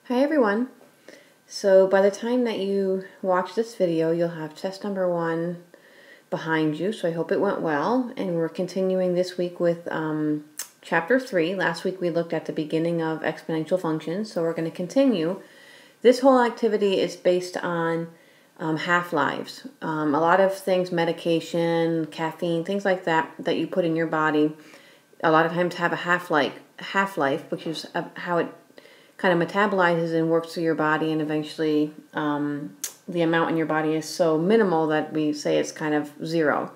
Hi everyone. So by the time that you watch this video, you'll have test number 1 behind you. So I hope it went well. And we're continuing this week with chapter 3. Last week we looked at the beginning of exponential functions. So we're going to continue. This whole activity is based on half-lives. A lot of things, medication, caffeine, things like that you put in your body, a lot of times have a half-life, which is how it kind of metabolizes and works through your body, and eventually the amount in your body is so minimal that we say it's kind of zero.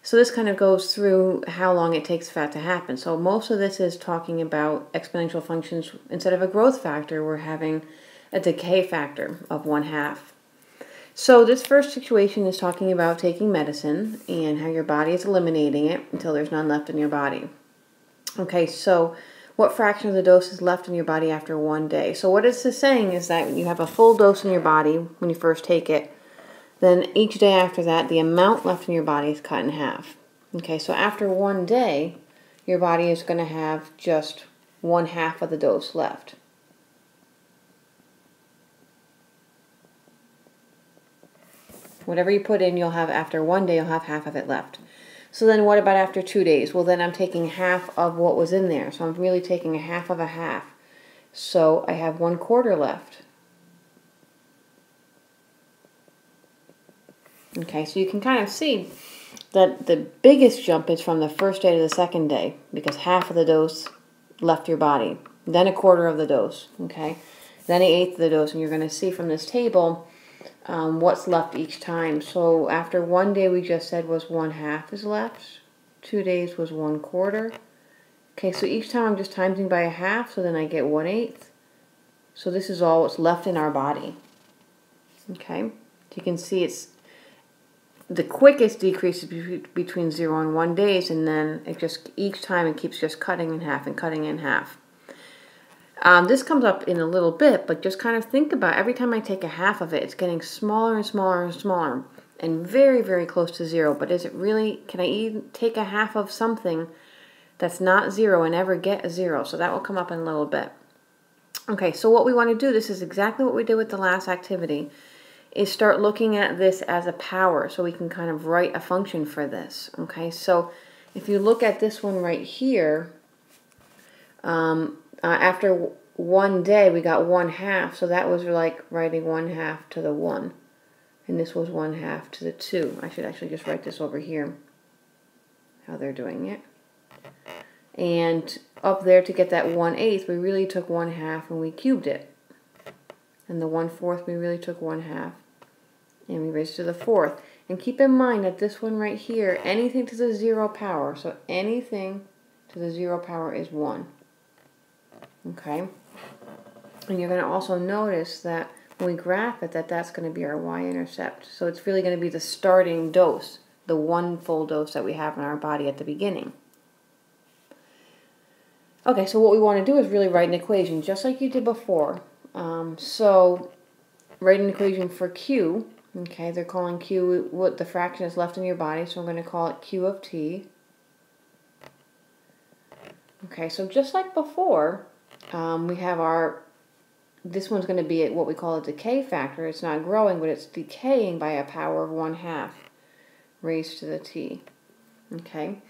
So this kind of goes through how long it takes for that to happen. So most of this is talking about exponential functions. Instead of a growth factor, we're having a decay factor of 1/2. So this first situation is talking about taking medicine and how your body is eliminating it until there's none left in your body. Okay, so what fraction of the dose is left in your body after 1 day? So what this is saying is that you have a full dose in your body when you first take it. Then each day after that, the amount left in your body is cut in half. Okay, so after 1 day, your body is going to have just 1/2 of the dose left. Whatever you put in, you'll have after 1 day, you'll have half of it left. So then what about after 2 days? Well, then I'm taking half of what was in there. So I'm really taking a half of a half. So I have 1/4 left. Okay, so you can kind of see that the biggest jump is from the first day to the second day, because half of the dose left your body. Then 1/4 of the dose, okay? Then 1/8 of the dose, and you're going to see from this table what's left each time. So after 1 day, we just said was 1/2 is left. 2 days was 1/4. Okay, so each time I'm just timesing by a half, so then I get 1/8. So this is all what's left in our body. Okay, so you can see it's the quickest decrease is between 0 and 1 days, and then it just each time it keeps just cutting in half and cutting in half. This comes up in a little bit, but just kind of think about every time I take a half of it, it's getting smaller and smaller and smaller and very, very close to 0. But is it really, can I even take a half of something that's not 0 and ever get a 0? So that will come up in a little bit. Okay, so what we want to do, this is exactly what we did with the last activity, is start looking at this as a power so we can kind of write a function for this. Okay, so if you look at this one right here, after 1 day, we got 1/2, so that was like writing 1/2 to the 1, and this was 1/2 to the 2. I should actually just write this over here, how they're doing it. And up there to get that 1/8, we really took 1/2 and we cubed it. And the 1/4, we really took 1/2 and we raised to the 4th. And keep in mind that this one right here, anything to the 0 power, so anything to the 0 power is 1. Okay, and you're going to also notice that when we graph it, that's going to be our y-intercept. So it's really going to be the starting dose, the 1 full dose that we have in our body at the beginning. Okay, so what we want to do is really write an equation, just like you did before. So write an equation for Q. Okay, they're calling Q what the fraction is left in your body, so I'm going to call it Q of t. Okay, so just like before, we have this one's going to be at what we call a decay factor. It's not growing, but it's decaying by a power of 1/2 raised to the t. Okay.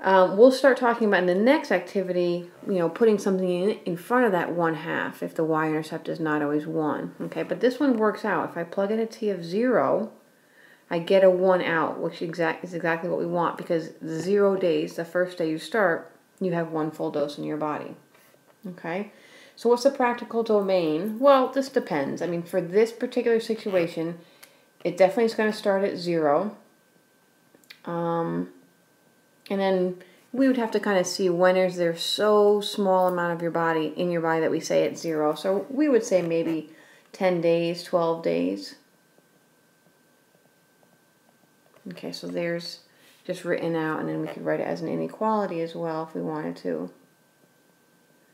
We'll start talking about in the next activity, putting something in front of that 1/2 if the y-intercept is not always 1. Okay, but this one works out. If I plug in a t of 0, I get a 1 out, which is exactly what we want, because the 0 days, the first day you start, you have 1 full dose in your body. Okay, so what's the practical domain? Well, this depends. I mean, for this particular situation, it definitely is going to start at 0. And then we would have to kind of see when is there so small amount of your body in your body that we say it's 0. So we would say maybe 10 days, 12 days. Okay, so there's just written out, and then we could write it as an inequality as well if we wanted to.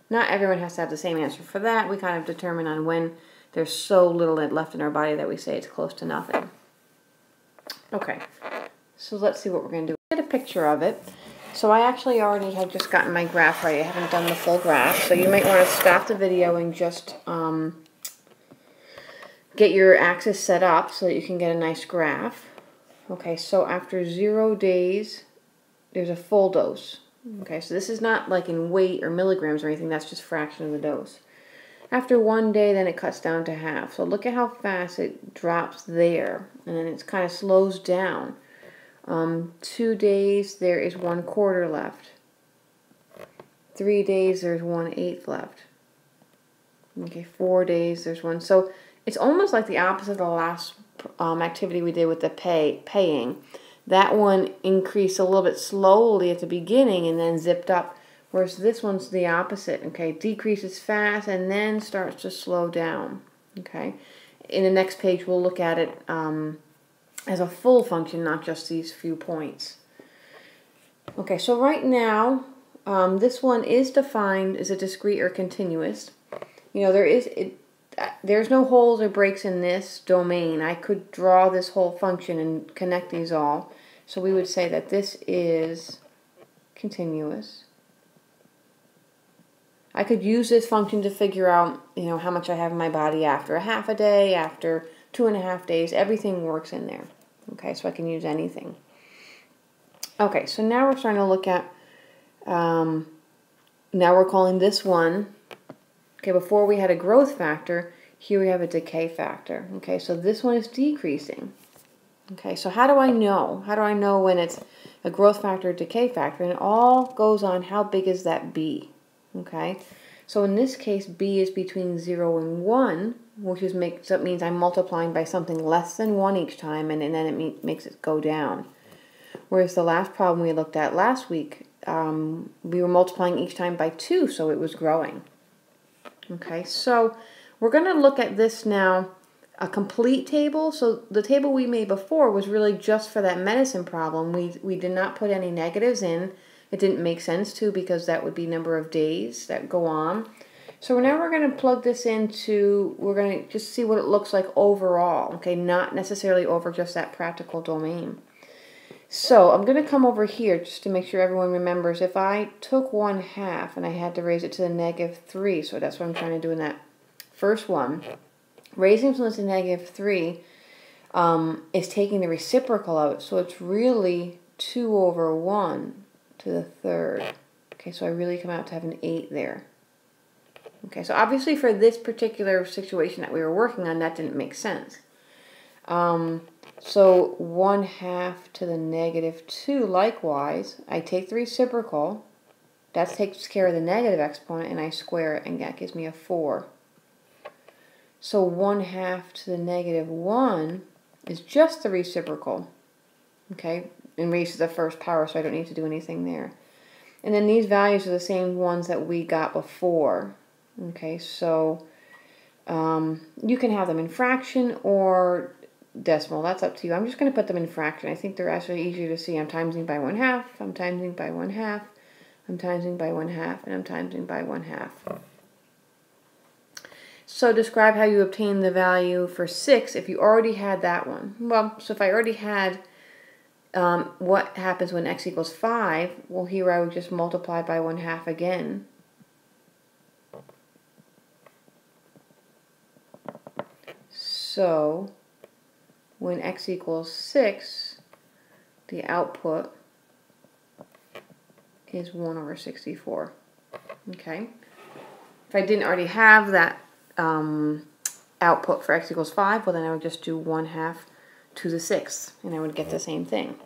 Not everyone has to have the same answer for that. We kind of determine on when there's so little left in our body that we say it's close to nothing. Okay, so let's see what we're going to do. Get a picture of it. So I actually already had just gotten my graph right. I haven't done the full graph. So you might want to stop the video and just get your axis set up so that you can get a nice graph. Okay, so after 0 days, there's a full dose. Okay, so this is not like in weight or milligrams or anything. That's just fraction of the dose. After 1 day, then it cuts down to half. So look at how fast it drops there. And then it kind of slows down. 2 days, there is 1/4 left. 3 days, there's 1/8 left. Okay, 4 days, there's 1. So it's almost like the opposite of the last activity we did with the paying. That one increased a little bit slowly at the beginning and then zipped up. Whereas this one's the opposite, okay? Decreases fast and then starts to slow down, okay? In the next page, we'll look at it as a full function, not just these few points. Okay, so right now, this one is defined as a discrete or continuous. You know, there's no holes or breaks in this domain. I could draw this whole function and connect these all. So we would say that this is continuous. I could use this function to figure out, you know, how much I have in my body after a half a day, after 2.5 days. Everything works in there. Okay, so I can use anything. Okay, so now we're starting to look at, now we're calling this one, okay, before we had a growth factor, here we have a decay factor. Okay, so this one is decreasing. Okay, so how do I know? How do I know when it's a growth factor or decay factor? And it all goes on how big is that b. Okay, so in this case, b is between 0 and 1, which so it means I'm multiplying by something less than 1 each time, and then it makes it go down. Whereas the last problem we looked at last week, we were multiplying each time by 2, so it was growing. Okay, so we're going to look at this now, a complete table. So the table we made before was really just for that medicine problem. We did not put any negatives in. It didn't make sense to, because that would be number of days that go on. So now we're going to plug this into, we're going to just see what it looks like overall, okay, not necessarily over just that practical domain. So I'm going to come over here just to make sure everyone remembers. If I took 1/2 and I had to raise it to the -3, so that's what I'm trying to do in that first one. Raising from this to -3 is taking the reciprocal out, so it's really 2/1 to the 3rd. Okay, so I really come out to have an 8 there. Okay, so obviously for this particular situation that we were working on, that didn't make sense. So 1/2 to the -2, likewise, I take the reciprocal, that takes care of the negative exponent, and I square it, and that gives me a 4. So 1/2 to the -1 is just the reciprocal, okay, and raised to the first power, so I don't need to do anything there. And then these values are the same ones that we got before. Okay, so you can have them in fraction or decimal. That's up to you. I'm just going to put them in fraction. I think they're actually easier to see. I'm timesing by 1/2, I'm timesing by 1/2, I'm timesing by 1/2, and I'm timesing by 1/2. So describe how you obtain the value for 6 if you already had that one. Well, so if I already had what happens when x equals 5, well, here I would just multiply by 1/2 again. So when x equals 6, the output is 1/64. Okay. If I didn't already have that output for x equals 5, well, then I would just do 1/2 to the 6th, and I would get the same thing.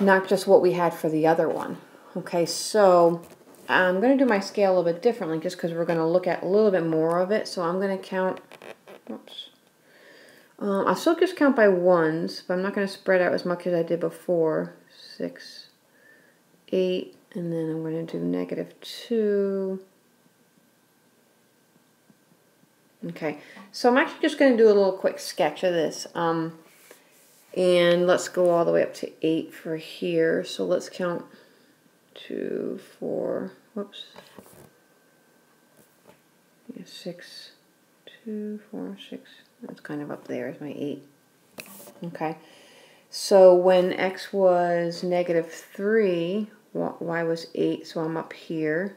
Not just what we had for the other one. Okay, so I'm going to do my scale a little bit differently just because we're going to look at a little bit more of it. So I'm going to count, whoops. I'll still just count by ones, but I'm not going to spread out as much as I did before. 6, 8, and then I'm going to do -2. Okay, so I'm actually just going to do a little quick sketch of this. And let's go all the way up to 8 for here. So let's count 2, 4, whoops. Yeah, 6, 2, 4, 6. That's kind of up there is my 8. Okay. So when x was -3, y was 8, so I'm up here.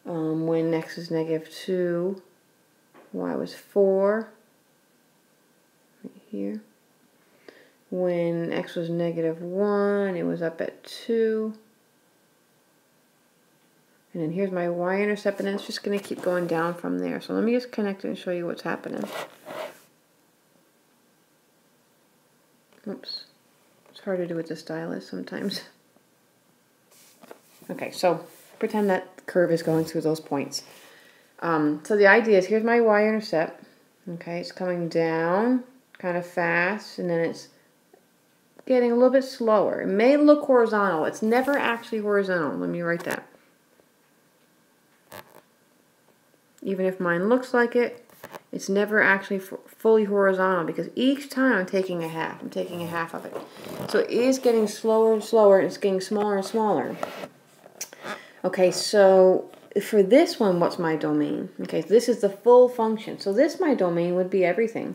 When x is -2, y was 4, right here. When x was -1, it was up at 2. And then here's my y-intercept, and then it's just going to keep going down from there. So let me just connect it and show you what's happening. Oops. It's hard to do with the stylus sometimes. Okay, so pretend that curve is going through those points. So the idea is, here's my y-intercept. Okay, it's coming down kind of fast, and then it's getting a little bit slower. It may look horizontal. It's never actually horizontal. Let me write that. Even if mine looks like it, it's never actually fully horizontal, because each time I'm taking a half. I'm taking a half of it. So it is getting slower and slower, and it's getting smaller and smaller. Okay, so for this one, what's my domain? Okay, so this is the full function. So this, my domain, would be everything.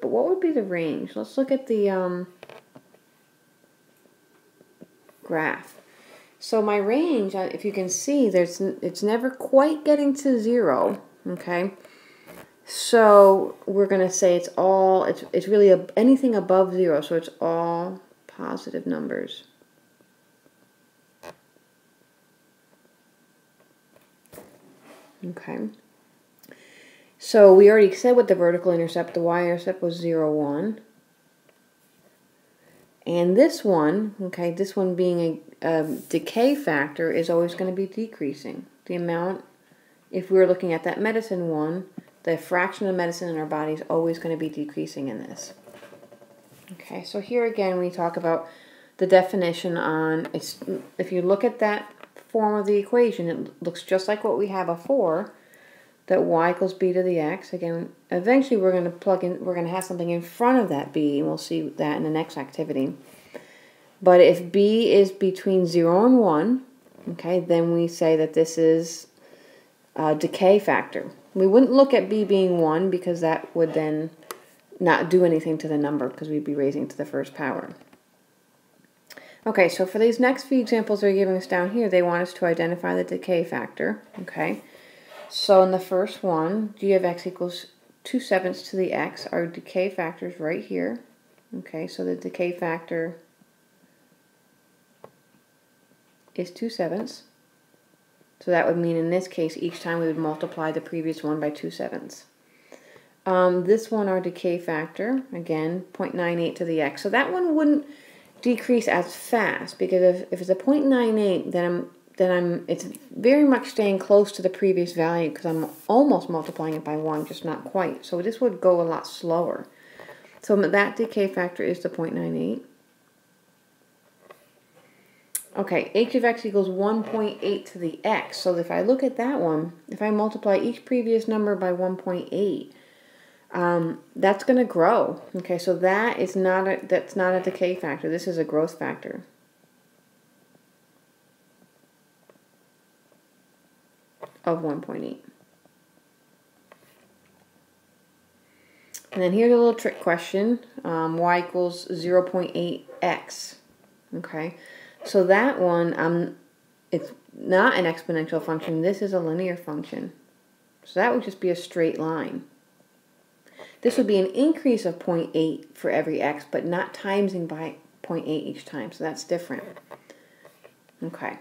But what would be the range? Let's look at the graph. So my range, if you can see, it's never quite getting to 0, okay? So we're going to say it's really anything above 0, so it's all positive numbers. Okay. So we already said what the vertical intercept, the y-intercept was 0, 1. And this one, okay, this one being a decay factor, is always going to be decreasing. The amount, if we were looking at that medicine one, the fraction of medicine in our body is always going to be decreasing in this. Okay, so here again we talk about the definition on, if you look at that form of the equation, it looks just like what we had before, that y equals b to the x. Again, eventually we're going to have something in front of that b, and we'll see that in the next activity. But if b is between 0 and 1, okay, then we say that this is a decay factor. We wouldn't look at b being 1, because that would then not do anything to the number, because we'd be raising to the first power. Okay, so for these next few examples they're giving us down here, they want us to identify the decay factor. Okay. So in the first one, g of x equals 2/7 to the x. Our decay factor is right here. Okay, so the decay factor is 2/7. So that would mean in this case, each time we would multiply the previous one by 2/7. This one, our decay factor, again, 0.98 to the x. So that one wouldn't decrease as fast, because if it's a 0.98, then it's very much staying close to the previous value, because I'm almost multiplying it by 1, just not quite. So this would go a lot slower. So that decay factor is the 0.98. Okay, h of x equals 1.8 to the x. So if I look at that one, if I multiply each previous number by 1.8, that's going to grow. Okay, so that's not a decay factor. This is a growth factor. Of 1.8. And then here's a little trick question. Y equals 0.8x. Okay, so that one, it's not an exponential function. This is a linear function. So that would just be a straight line. This would be an increase of 0.8 for every x, but not timesing by 0.8 each time. So that's different. Okay.